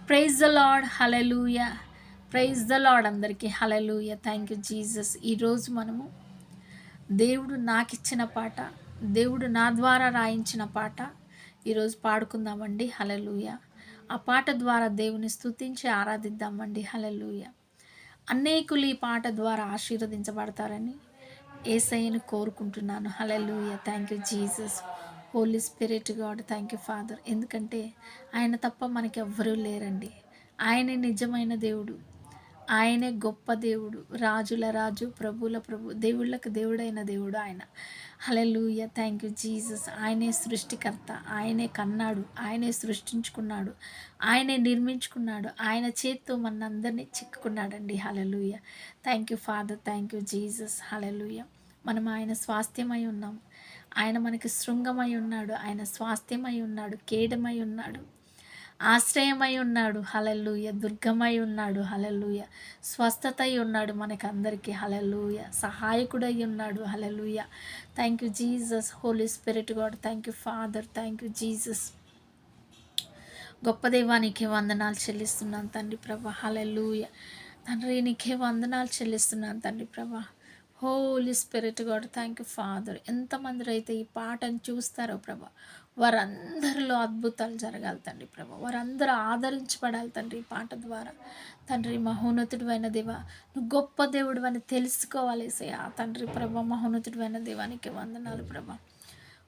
Praise the Lord, hallelujah. Praise the Lord అందరికీ, hallelujah. Thank you Jesus. ఈరోజు మనము దేవుడు నాకిచ్చిన పాట, దేవుడు నా ద్వారా రాయించిన పాట ఈరోజు పాడుకుందామండి. హల్లెలూయా. ఆ పాట ద్వారా దేవుని స్తుతించి ఆరాధిద్దామండి. హల్లెలూయా. అనేకులు ఈ పాట ద్వారా ఆశీర్వదించబడతారని యేసయ్యను కోరుకుంటున్నాను. హల్లెలూయా. Thank you Jesus. Holy spirit God, thank you father. ఎందుకంటే ఆయన తప్ప మనకి ఎవ్వరూ లేరండి. ఆయనే నిజమైన దేవుడు, ఆయనే గొప్ప దేవుడు, రాజుల రాజు, ప్రభుల ప్రభు, దేవుళ్ళకు దేవుడైన దేవుడు ఆయన. హల్లెలూయా. Thank you Jesus. ఆయనే సృష్టికర్త, ఆయనే కన్నాడు, ఆయనే సృష్టించుకున్నాడు, ఆయనే నిర్మించుకున్నాడు, ఆయన చేత్తో మనందరినీ చిక్కుకున్నాడండి. హల్లెలూయా. Thank you father, thank you Jesus. హల్లెలూయా. మనం ఆయన స్వాస్థ్యమై ఉన్నాం, ఆయన మనకి శృంగమై ఉన్నాడు, ఆయన స్వాస్థ్యమై ఉన్నాడు, కేడమై ఉన్నాడు, ఆశ్రయమై ఉన్నాడు. హల్లెలూయా. దుర్గమై ఉన్నాడు. హల్లెలూయా. స్వస్థతై ఉన్నాడు మనకందరికీ. హల్లెలూయా. సహాయకుడై ఉన్నాడు. హల్లెలూయా. Thank you Jesus. Holy spirit God, thank you father, thank you Jesus. గొప్ప దేవానికి వందనాలు చెల్లిస్తున్నాను తండ్రి ప్రభా. హల్లెలూయా. తండ్రి నీకే వందనాలు చెల్లిస్తున్నాను తండ్రి ప్రభా. Holi spirit God, thank you Father. ఎంతమంది అయితే ఈ పాటను చూస్తారో ప్రభా, వారందరిలో అద్భుతాలు జరగాలి తండ్రి ప్రభా. వారందరూ ఆదరించబడాలి తండ్రి ఈ పాట ద్వారా. తండ్రి మహోన్నతుడు అయిన దేవ, నువ్వు గొప్ప దేవుడు అని తెలుసుకోవాలి ఆ తండ్రి ప్రభా. మహోన్నతుడు అయిన దేవానికి వందనాలు ప్రభా.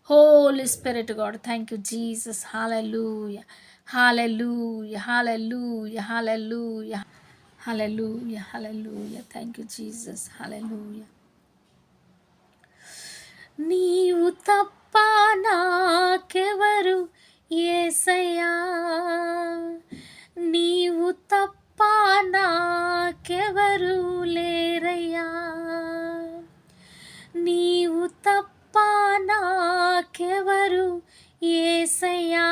Holi spirit God, thank you Jesus. హల్లెలూయా, హల్లెలూయా, హల్లెలూయా, హల్లెలూయా, హల్లెలూయా, హల్లెలూయా. Thank you Jesus. హల్లెలూయా. నీవు తప్ప నాకెవరు యేసయ్యా, నీవు తప్ప నాకెవరు లేరయ్యా, నీవు తప్ప నాకెవరు యేసయ్యా,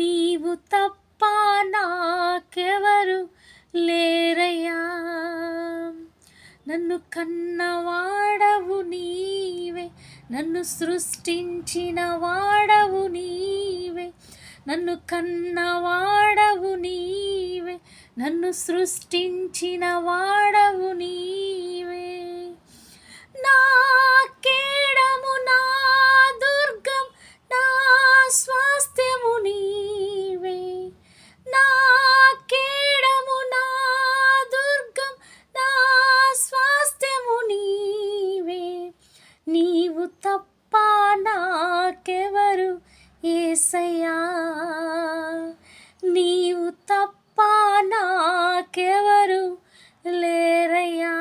నీవు తప్ప నాకెవరు లేరయ్యా, నన్ను కన్నవాడవు నీవే, నన్ను సృష్టించిన వాడవు నీవే, నన్ను కన్నవాడవు నీవే, నన్ను సృష్టించిన వాడవు నీవే, నా కేడము, నా దుర్గం, నా స్వాస్థ్యము నీవే, నా కేడము, నా దుర్గం, నా స్వాస్థ్యము నీవే, నీవు తప్ప నాకెవరు యేసయ్యా, నీవు తప్ప నాకెవరు లేరయ్యా.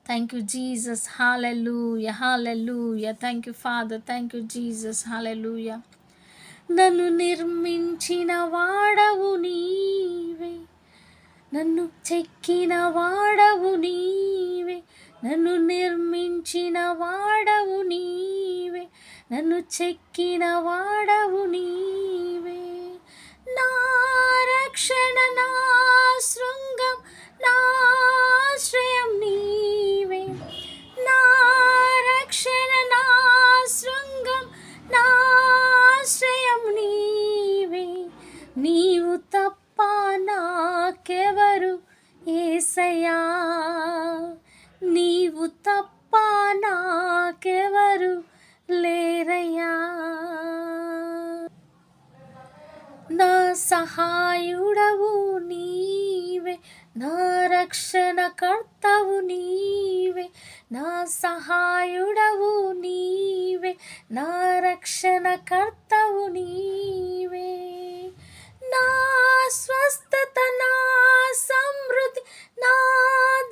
Thank you Jesus. హల్లెలూయా, హల్లెలూయా. Thank you father, thank you Jesus. హల్లెలూయా. నన్ను నిర్మించిన వాడవు నీవే, నన్ను చెక్కిన వాడవు నీవే, నన్ను నిర్మించిన వాడవు నీవే, నన్ను చెక్కిన వాడవు నీవే, నా రక్షణ, నా శృంగం, నా ఆశ్రయం నీవే, నా రక్షణ, నా శృంగం, నా ఆశ్రయం నీవే, నీవు తప్ప నాకెవరు యేసయ్యా, నీవు తప్ప నాకెవరు లేరయ్యా, నా సహాయుడవు నీవే, నా రక్షణ కర్తవు నీవే, నా సహాయుడవు నీవే, నా రక్షణ కర్తవు నీవే, నా స్వస్థత, నా సమృద్ధి, నా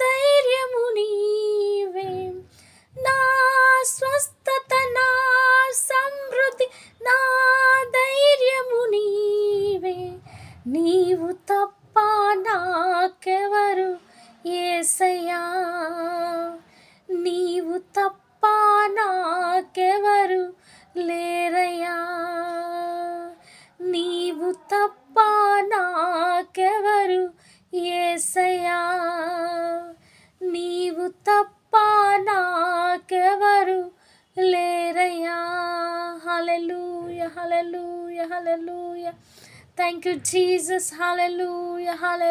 ధైర్యము నీవే, నా స్వస్థత, నా సమృద్ధి, నా ధైర్యము నీవే, నీవు తప్ప నాకెవరు యేసయ్యా, నీవు తప్ప నాకెవరు లేరయ్యా, నీవు తప్ప నాకెవరు యేసయ్యా, నీవు తప్ప నాకెవరు లేరయ్యా. హల్లెలూయా. హల్లెలూయా హల్లెలూయా. Thank you Jesus. హల్లెలూయా హల్లెలూయా.